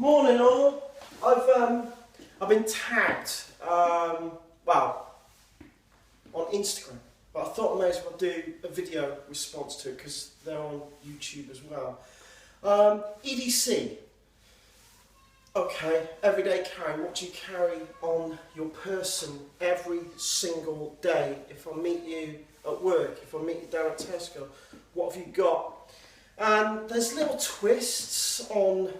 Morning all. I've been tagged, well, on Instagram, but I thought I may as well do a video response to it because they're on YouTube as well. E.D.C. Okay, everyday carry. What do you carry on your person every single day? If I meet you at work, if I meet you down at Tesco, what have you got? And there's little twists on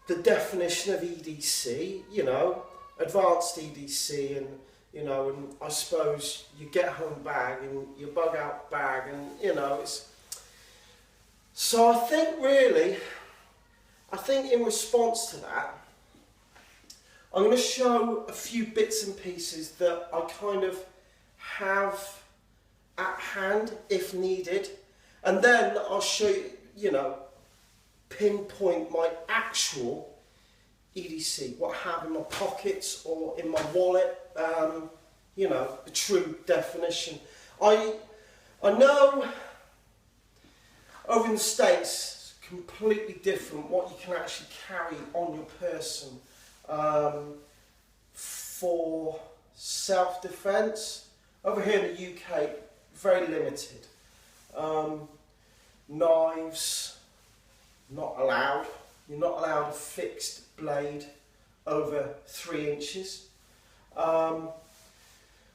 the definition of E.D.C, you know, advanced E.D.C, and and I suppose your get home bag and your bug out bag, and it's. So I think in response to that, I'm going to show a few bits and pieces that I kind of have at hand if needed, and then I'll show you, pinpoint my actual E.D.C, what I have in my pockets or in my wallet, the true definition. I know over in the States, it's completely different what you can actually carry on your person for self-defense. Over here in the UK, very limited. Knives, not allowed. You're not allowed a fixed blade over 3 inches.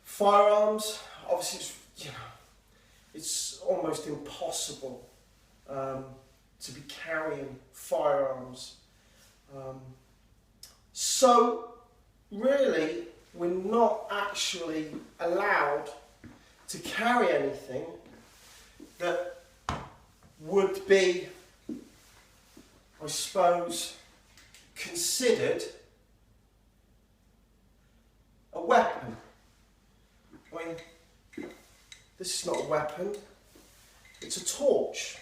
Firearms, obviously, it's almost impossible to be carrying firearms. So really, we're not actually allowed to carry anything that would be, I suppose, considered a weapon. I mean, this is not a weapon, it's a torch,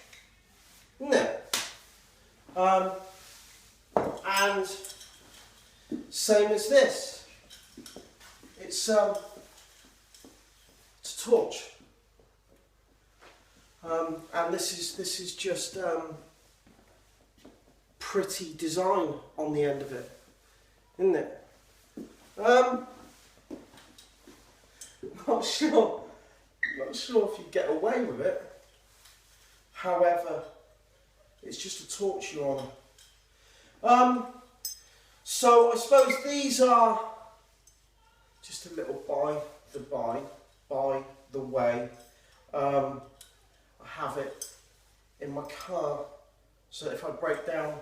isn't it? And same as this, it's a torch. And this is just pretty design on the end of it, isn't it? Not sure if you get away with it. However, it's just a torch you're on. So I suppose these are just a little by the way. I have it in my car, so that if I break down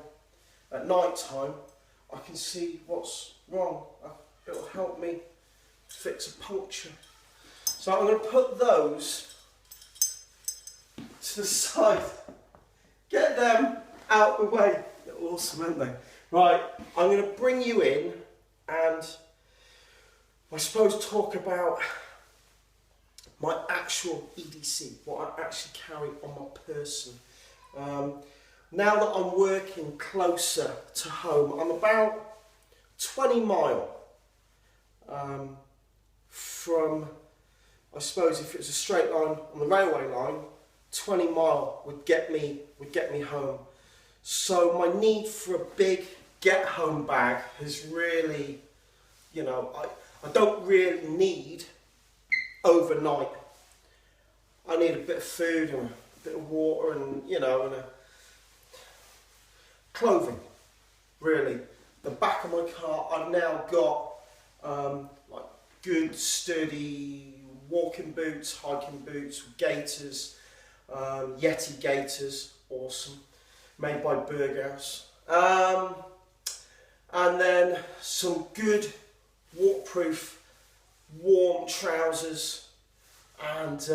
at night time, I can see what's wrong. It'll help me fix a puncture. So I'm going to put those to the side. Get them out the way. They're awesome, aren't they? Right, I'm going to bring you in and I suppose talk about my actual E.D.C, what I actually carry on my person. Now that I'm working closer to home, I'm about 20 mile from, I suppose if it was a straight line on the railway line, 20 mile would get me home. So my need for a big get home bag has really, I don't really need overnight. I need a bit of food and a bit of water and and a clothing, really. The back of my car, I've now got like good sturdy walking boots, hiking boots, gaiters, Yeti gaiters, awesome, made by Berghaus. And then some good waterproof warm trousers and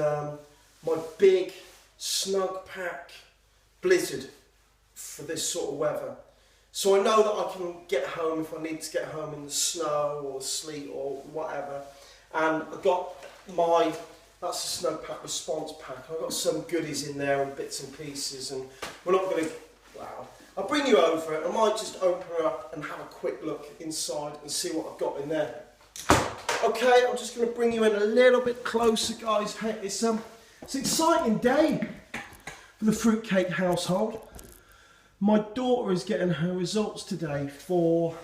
my big snug pack blizzard for this sort of weather. So I know that I can get home if I need to get home in the snow or sleet or whatever. And I've got that's a snug pack response pack. I've got some goodies in there and bits and pieces, and we're not going to, I'll bring you over it. I might just open her up and have a quick look inside and see what I've got in there. Okay, I'm just going to bring you in a little bit closer, guys. Hey, it's an exciting day for the fruitcake household. My daughter is getting her results today for,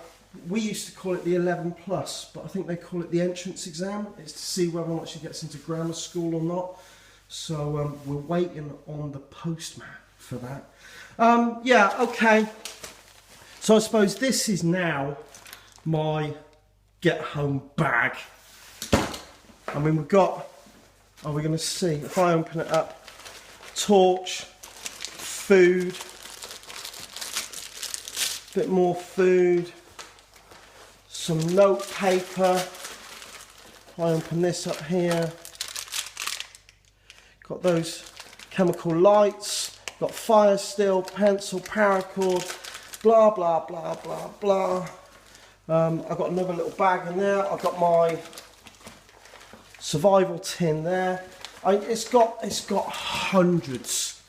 we used to call it the 11 plus, but I think they call it the entrance exam. It's to see whether or not she gets into grammar school or not. So we're waiting on the postman for that. Yeah, okay. So I suppose this is now my get home bag. I mean, we've got, are we going to see, if I open it up, torch, food, bit more food, some note paper. I open this up here. Got those chemical lights, got fire steel, pencil, paracord, blah, blah, blah, blah, blah. I've got another little bag in there. I've got my survival tin there. It's got hundreds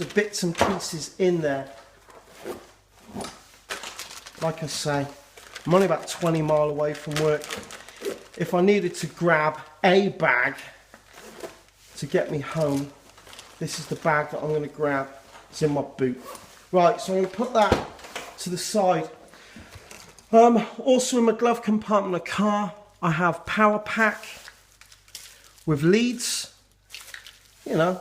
of bits and pieces in there. Like I say, I'm only about 20 miles away from work. If I needed to grab a bag to get me home, this is the bag that I'm going to grab. It's in my boot. Right, so I'm going to put that to the side. Also in my glove compartment of the car, I have power pack with leads. You know,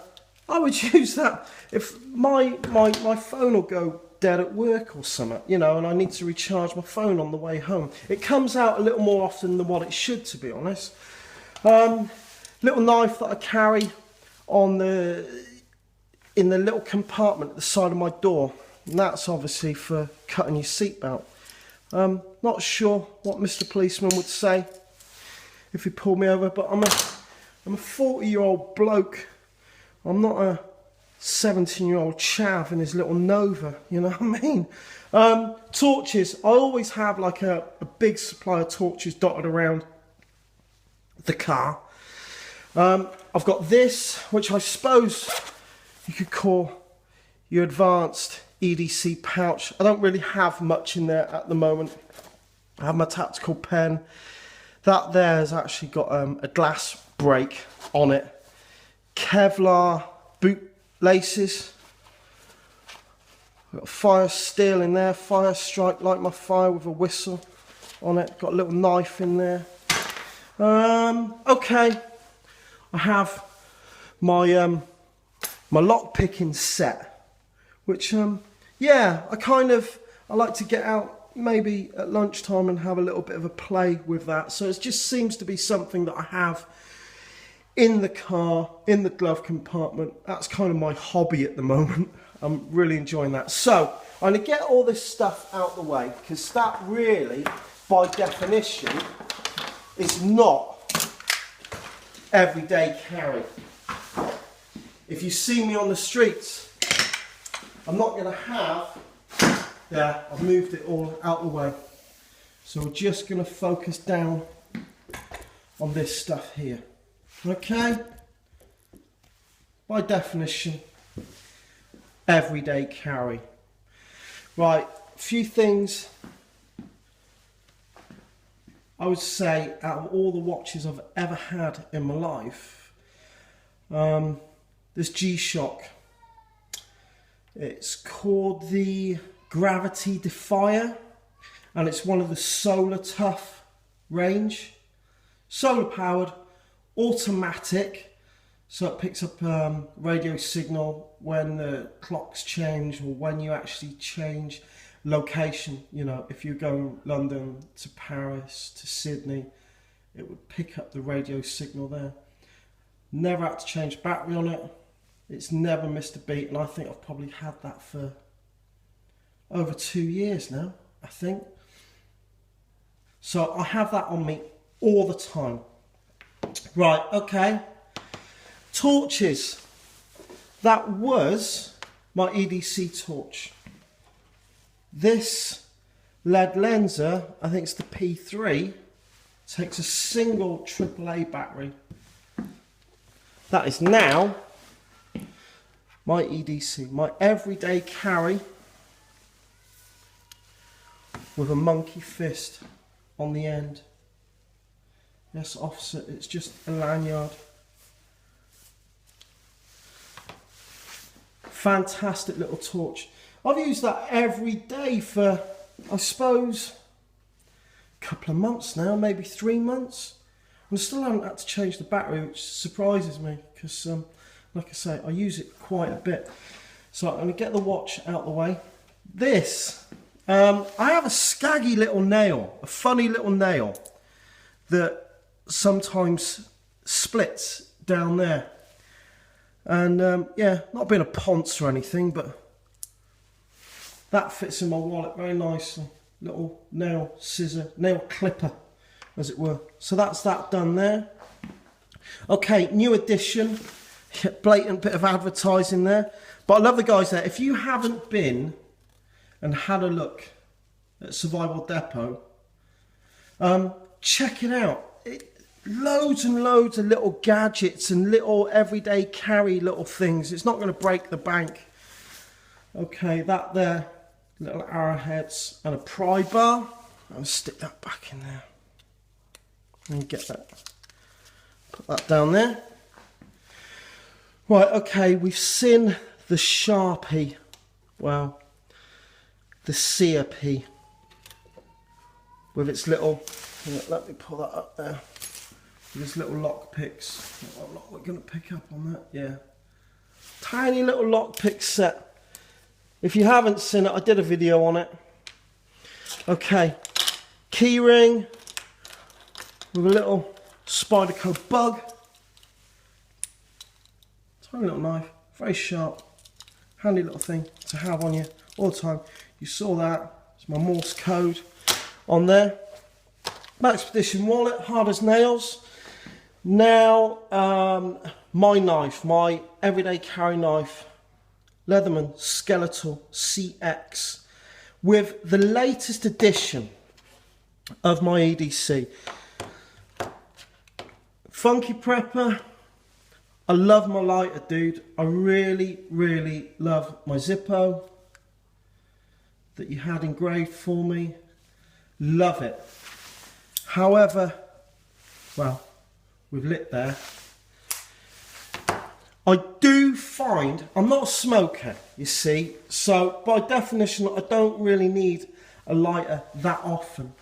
I would use that if my phone will go dead at work or something, you know, and I need to recharge my phone on the way home. It comes out a little more often than what it should, to be honest. Little knife that I carry on in the little compartment at the side of my door, and that's obviously for cutting your seatbelt. Not sure what Mr. Policeman would say if he pulled me over, but I'm a 40-year-old bloke. I'm not a 17-year-old chav in his little Nova, you know what I mean? Torches. I always have like a big supply of torches dotted around the car. I've got this, which I suppose you could call your advanced E.D.C pouch. I don't really have much in there at the moment. I have my tactical pen. That there has actually got a glass break on it. Kevlar boot laces. I've got fire steel in there. Fire strike, light my fire with a whistle on it. Got a little knife in there. Okay. I have my my lock picking set, which yeah, I like to get out maybe at lunchtime and have a little bit of a play with that. So it just seems to be something that I have in the car, in the glove compartment. That's kind of my hobby at the moment. I'm really enjoying that. So I'm going to get all this stuff out the way, because that really, by definition, is not everyday carry. If you see me on the streets, I'm not going to have, yeah, I've moved it all out the way. So we're just going to focus down on this stuff here. Okay? By definition, everyday carry. Right, a few things I would say out of all the watches I've ever had in my life, this G-Shock. It's called the Gravity Defier, and it's one of the Solar Tough range. Solar powered, automatic, so it picks up radio signal when the clocks change, or when you actually change location. You know, if you're going London to Paris to Sydney, it would pick up the radio signal there. Never had to change battery on it. It's never missed a beat, and I think I've probably had that for over 2 years now, I think. So I have that on me all the time. Right, okay. Torches. That was my E.D.C torch. This lead lenser, I think it's the P3, takes a single AAA battery. That is now my E.D.C, my everyday carry with a monkey fist on the end. Yes, officer, it's just a lanyard. Fantastic little torch. I've used that every day for, I suppose, a couple of months now, maybe 3 months. And I still haven't had to change the battery, which surprises me because, like I say, I use it quite a bit. So I'm going to get the watch out of the way. This, I have a scaggy little nail, a funny little nail that sometimes splits down there. And yeah, not being a ponce or anything, but that fits in my wallet very nicely. Little nail scissor, nail clipper, as it were. So that's that done there. Okay, new edition. Blatant bit of advertising there. But I love the guys there. If you haven't been and had a look at Survival Depot, check it out. Loads and loads of little gadgets and little everyday carry little things. It's not going to break the bank. Okay, that there. Little arrowheads and a pry bar. I'll stick that back in there. And get that. Put that down there. Right, okay, we've seen the Sharpie. Well, the CRP. With its little, let me pull that up there. With its little lock picks. We're going to pick up on that, yeah. Tiny little lock pick set. If you haven't seen it, I did a video on it. Okay, key ring with a little Spyderco bug. Tiny little knife, very sharp, handy little thing to have on you all the time. You saw that, it's my Morse code on there. Expedition wallet, hard as nails. Now, my knife, my everyday carry knife. Leatherman Skeletal CX with the latest edition of my E.D.C. Funky Prepper. I love my lighter, dude. I really, really love my Zippo that you had engraved for me. Love it. However, well, we've lit there. I do find, I'm not a smoker, you see, so by definition I don't really need a lighter that often.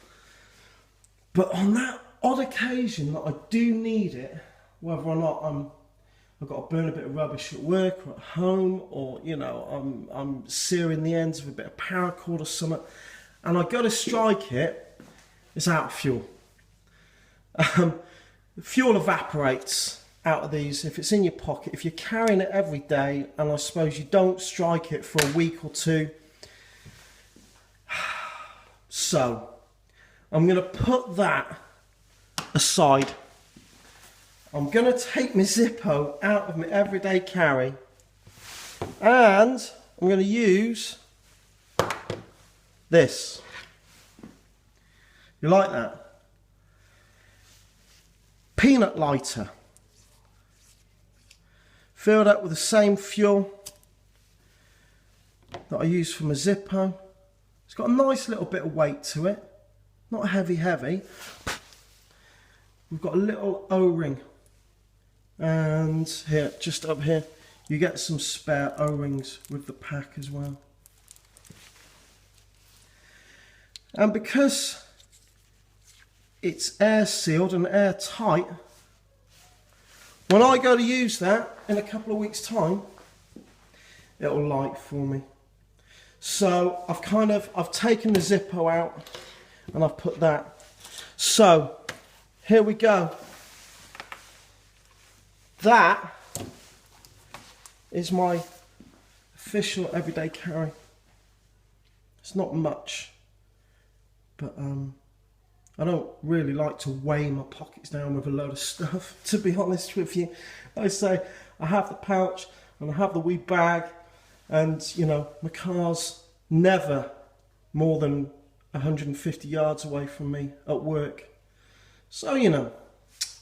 But on that odd occasion that I do need it, whether or not I've got to burn a bit of rubbish at work or at home, or you know, I'm searing the ends of a bit of paracord or something, and I go to strike it, it's out of fuel. Fuel evaporates out of these if it's in your pocket. If you're carrying it every day, and I suppose you don't strike it for a week or two, so I'm going to put that aside. I'm going to take my Zippo out of my everyday carry, and I'm going to use this. You like that? Peanut lighter. Filled up with the same fuel that I use for my Zippo. It's got a nice little bit of weight to it. Not heavy. We've got a little O-ring. And here, just up here, you get some spare O-rings with the pack as well. And because it's air sealed and airtight, when I go to use that in a couple of weeks' time, it'll light for me. So I've taken the Zippo out and I've put that. So here we go. That is my official everyday carry. It's not much, but I don't really like to weigh my pockets down with a load of stuff, to be honest with you. I say I have the pouch and I have the wee bag, and you know, my car's never more than 150 yards away from me at work. So, you know,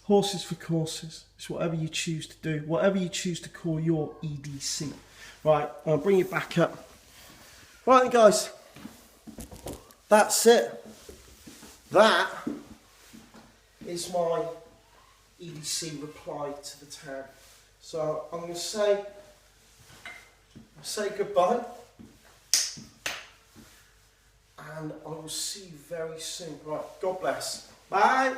horses for courses. It's whatever you choose to do, whatever you choose to call your E.D.C. Right, I'll bring you back up. Right then, guys, that's it. That is my E.D.C. reply to the tag. So I'm going to say goodbye. and I will see you very soon. Right, God bless. Bye.